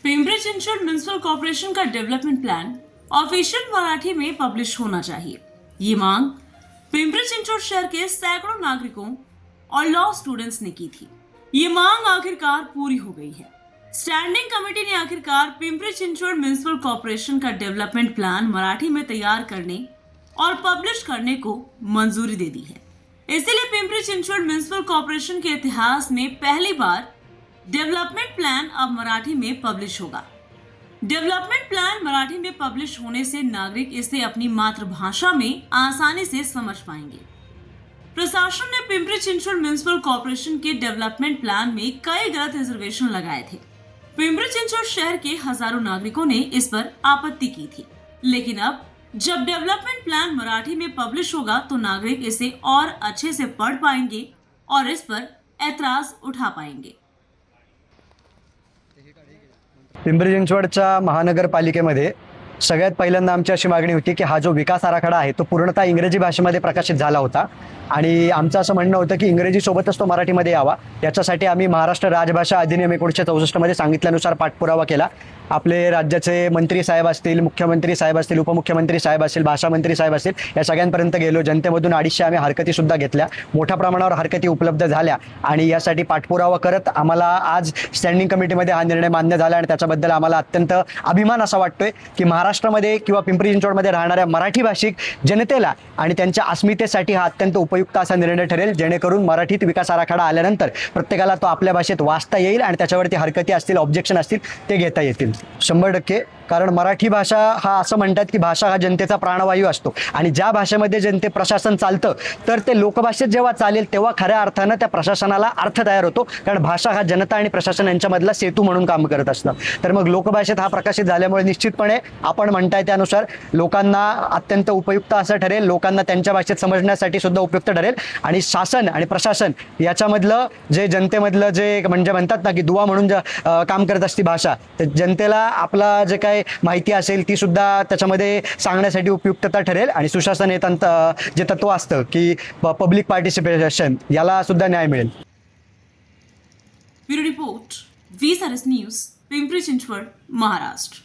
Pimpri Chinchwad municipal corporation का development plan official Marathi में publish होना चाहिए। ये मांग पिंपरी चिंचवड शहर के सैकड़ों नागरिकों और लॉ स्टूडेंट्स ने की थी। ये मांग आखिरकार पूरी हो गई है। स्टैंडिंग कमेटी ने आखिरकार पिंपरी चिंचवड म्युनिसिपल कॉर्पोरेशन का डेवलपमेंट प्लान मराठी में तैयार करने और पब्लिश करने को मंजूरी दे दी है। इसीलिए पिंपरी चिंचवड म्युनिसिपल कॉर्पोरेशन के इतिहास में पहली बार डेवलपमेंट प्लान अब मराठी में पब्लिश होगा। डेवलपमेंट प्लान मराठी में पब्लिश होने से नागरिक इसे अपनी मातृभाषा में आसानी से समझ पाएंगे। प्रशासन ने पिंपरी चिंचवड म्युनिसिपल कॉर्पोरेशन के डेवलपमेंट प्लान में कई गलत रिजर्वेशन लगाए थे। पिंपरी चिंचवड शहर के हजारों नागरिकों ने इस पर आपत्ति की थी, लेकिन अब जब डेवलपमेंट प्लान मराठी में पब्लिश होगा तो नागरिक इसे और अच्छे से पढ़ पाएंगे और इस पर ऐतराज उठा पाएंगे। पिंपरी चिंचवडच्या महानगरपालिकेमध्ये सगळ्यात पहिल्यांदा आमची अशी मागणी होती की हा जो विकास आराखडा आहे तो पूर्णतः इंग्रजी भाषेमध्ये प्रकाशित झाला होता आणि आमचं असं म्हणणं होतं की इंग्रजी सोबतच तो मराठीमध्ये यावा। याच्यासाठी आम्ही महाराष्ट्र राजभाषा अधिनियम 1964 मध्ये सांगितल्यानुसार पाठपुरावा केला। आपले राज्याचे मंत्री साहेब असतील, मुख्यमंत्री साहेब असतील, उपमुख्यमंत्री साहेब असतील, भाषा मंत्री साहेब असतील, या सगळ्यांपर्यंत गेलो। जनतेमधून 250 आम्ही हरकती सुद्धा घेतल्या। मोठ्या प्रमाणावर हरकती उपलब्ध झाल्या आणि यासाठी पाठपुरावा करत आम्हाला आज स्टँडिंग कमिटीमध्ये हा निर्णय मान्य झाला आणि त्याच्याबद्दल आम्हाला अत्यंत अभिमान असा वाटतोय की महाराष्ट्रामध्ये किंवा पिंपरी चिंचवडमध्ये राहणाऱ्या मराठी भाषिक जनतेला आणि त्यांच्या अस्मितेसाठी हा अत्यंत उपयुक्त असा निर्णय ठरेल, जेणेकरून मराठीत विकास आराखडा आल्यानंतर प्रत्येकाला तो आपल्या भाषेत वाचता येईल आणि त्याच्यावरती हरकती असतील, ऑब्जेक्शन असतील ते घेता येतील। 100% कारण मराठी भाषा हा असं म्हणतात की भाषा हा जनतेचा प्राणवायू असतो आणि ज्या भाषेमध्ये जनते प्रशासन चालतं तर ते लोकभाषेत जेव्हा चालेल तेव्हा खऱ्या अर्थानं त्या प्रशासनाला अर्थ तयार होतो, कारण भाषा हा जनता आणि प्रशासन यांच्यामधला सेतू म्हणून काम करत असतं। तर मग लोकभाषेत हा प्रकाशित झाल्यामुळे निश्चितपणे आपण म्हणताय त्यानुसार लोकांना अत्यंत उपयुक्त असं ठरेल, लोकांना त्यांच्या भाषेत समजण्यासाठी सुद्धा उपयुक्त ठरेल आणि शासन आणि प्रशासन याच्यामधलं जे जनतेमधलं जे म्हणजे म्हणतात ना की दुवा म्हणून काम करत असते भाषा, तर जनतेला आपला जे काही माहिती असेल ती सुद्धा त्याच्यामध्ये सांगण्यासाठी उपयुक्तता ठरेल आणि सुशासन हे जे तत्व असतं की पब्लिक पार्टिसिपेशन याला सुद्धा न्याय मिळेल। Bureau report, VSRS news, Pimpri Chinchwad, Maharashtra.